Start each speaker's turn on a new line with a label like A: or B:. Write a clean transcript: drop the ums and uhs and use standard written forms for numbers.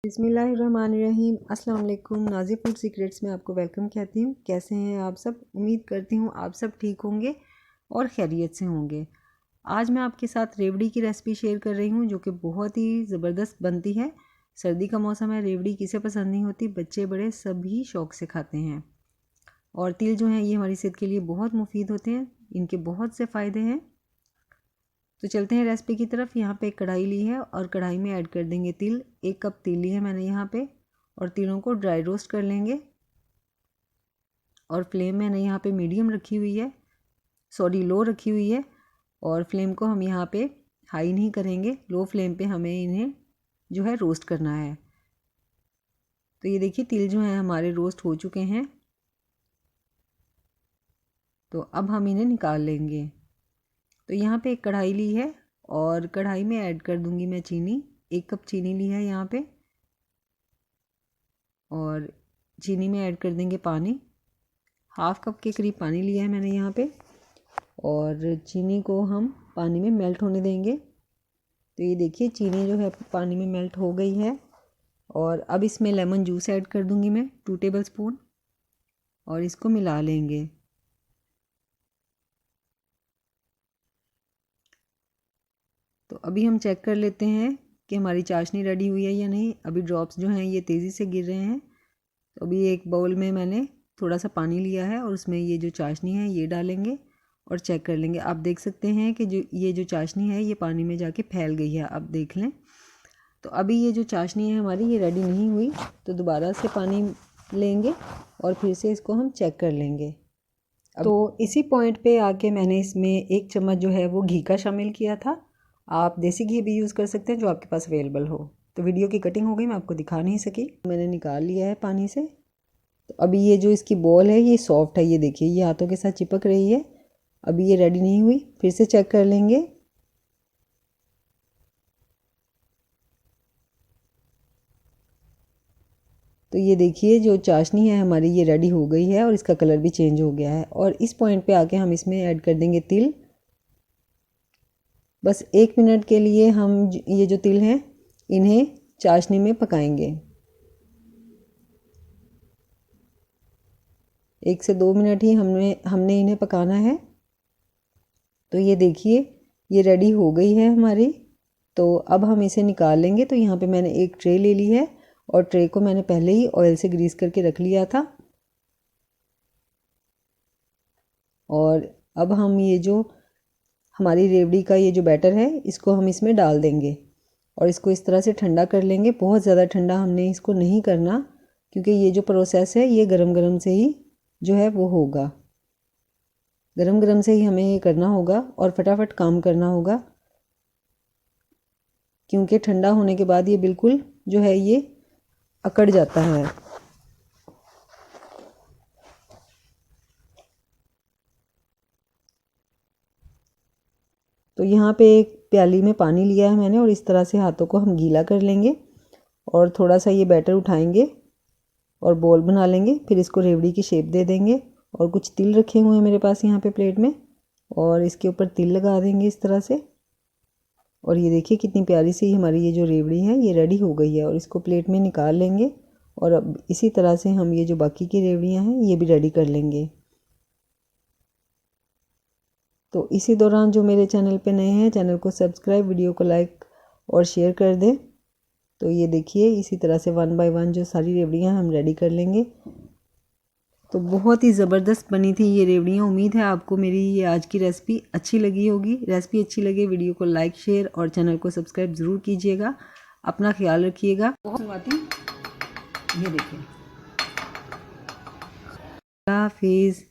A: बिस्मिल्लाहिर्रहमानिर्रहीम। अस्सलाम वालेकुम। नाज़ी फूड सीक्रेट्स में आपको वेलकम कहती हूँ। कैसे हैं आप सब? उम्मीद करती हूँ आप सब ठीक होंगे और खैरियत से होंगे। आज मैं आपके साथ रेवड़ी की रेसिपी शेयर कर रही हूँ जो कि बहुत ही ज़बरदस्त बनती है। सर्दी का मौसम है, रेवड़ी किसे पसंद नहीं होती, बच्चे बड़े सभी शौक़ से खाते हैं। और तिल जो हैं ये हमारी सेहत के लिए बहुत मुफीद होते हैं, इनके बहुत से फ़ायदे हैं। तो चलते हैं रेसिपी की तरफ। यहाँ पे एक कढ़ाई ली है और कढ़ाई में ऐड कर देंगे तिल। 1 कप तिल ली है मैंने यहाँ पे, और तिलों को ड्राई रोस्ट कर लेंगे। और फ्लेम मैंने यहाँ पे मीडियम रखी हुई है, लो रखी हुई है। और फ्लेम को हम यहाँ पे हाई नहीं करेंगे, लो फ्लेम पे हमें इन्हें जो है रोस्ट करना है। तो ये देखिए तिल जो है हमारे रोस्ट हो चुके हैं। तो अब हम इन्हें निकाल लेंगे। तो यहाँ पे एक कढ़ाई ली है और कढ़ाई में ऐड कर दूंगी मैं चीनी। 1 कप चीनी ली है यहाँ पे, और चीनी में ऐड कर देंगे पानी। 1/2 कप के करीब पानी लिया है मैंने यहाँ पे, और चीनी को हम पानी में मेल्ट होने देंगे। तो ये देखिए चीनी जो है पानी में मेल्ट हो गई है। और अब इसमें लेमन जूस ऐड कर दूंगी मैं 2 टेबल स्पून, और इसको मिला लेंगे। तो अभी हम चेक कर लेते हैं कि हमारी चाशनी रेडी हुई है या नहीं। अभी ड्रॉप्स जो हैं ये तेज़ी से गिर रहे हैं। तो अभी एक बाउल में मैंने थोड़ा सा पानी लिया है और उसमें ये जो चाशनी है ये डालेंगे और चेक कर लेंगे। आप देख सकते हैं कि जो चाशनी है ये पानी में जाके फैल गई है, आप देख लें। तो अभी ये जो चाशनी है हमारी ये रेडी नहीं हुई, तो दोबारा से पानी लेंगे और फिर से इसको हम चेक कर लेंगे। तो इसी पॉइंट पे आके मैंने इसमें 1 चम्मच जो है वो घी का शामिल किया था। आप देसी घी भी यूज़ कर सकते हैं जो आपके पास अवेलेबल हो। तो वीडियो की कटिंग हो गई, मैं आपको दिखा नहीं सकी। मैंने निकाल लिया है पानी से। तो अभी ये जो इसकी बॉल है ये सॉफ्ट है, ये देखिए ये हाथों के साथ चिपक रही है। अभी ये रेडी नहीं हुई, फिर से चेक कर लेंगे। तो ये देखिए जो चाशनी है हमारी ये रेडी हो गई है और इसका कलर भी चेंज हो गया है। और इस पॉइंट पे आके हम इसमें ऐड कर देंगे तिल। बस 1 मिनट के लिए हम ये जो तिल हैं इन्हें चाशनी में पकाएंगे। 1 से 2 मिनट ही हमने इन्हें पकाना है। तो ये देखिए ये रेडी हो गई है हमारी। तो अब हम इसे निकाल लेंगे। तो यहाँ पे मैंने एक ट्रे ले ली है और ट्रे को मैंने पहले ही ऑयल से ग्रीस करके रख लिया था। और अब हम ये जो हमारी रेवड़ी का ये जो बैटर है इसको हम इसमें डाल देंगे और इसको इस तरह से ठंडा कर लेंगे। बहुत ज़्यादा ठंडा हमने इसको नहीं करना, क्योंकि ये जो प्रोसेस है ये गरम गरम से ही जो है वो होगा। गरम गरम से ही हमें ये करना होगा और फटाफट काम करना होगा, क्योंकि ठंडा होने के बाद ये बिल्कुल जो है ये अकड़ जाता है। तो यहाँ पे एक प्याली में पानी लिया है मैंने और इस तरह से हाथों को हम गीला कर लेंगे और थोड़ा सा ये बैटर उठाएंगे और बॉल बना लेंगे। फिर इसको रेवड़ी की शेप दे देंगे। और कुछ तिल रखे हुए हैं मेरे पास यहाँ पे प्लेट में, और इसके ऊपर तिल लगा देंगे इस तरह से। और ये देखिए कितनी प्यारी सी हमारी ये जो रेवड़ी है ये रेडी हो गई है। और इसको प्लेट में निकाल लेंगे। और अब इसी तरह से हम ये जो बाकी की रेवड़ियाँ हैं ये भी रेडी कर लेंगे। तो इसी दौरान जो मेरे चैनल पे नए हैं चैनल को सब्सक्राइब, वीडियो को लाइक और शेयर कर दें। तो ये देखिए इसी तरह से 1 बाय 1 जो सारी रेवड़ियाँ हम रेडी कर लेंगे। तो बहुत ही ज़बरदस्त बनी थी ये रेवड़ियाँ। उम्मीद है आपको मेरी ये आज की रेसिपी अच्छी लगी होगी। रेसिपी अच्छी लगे वीडियो को लाइक, शेयर और चैनल को सब्सक्राइब ज़रूर कीजिएगा। अपना ख्याल रखिएगा। बहुत ये देखिए, हाफिज़।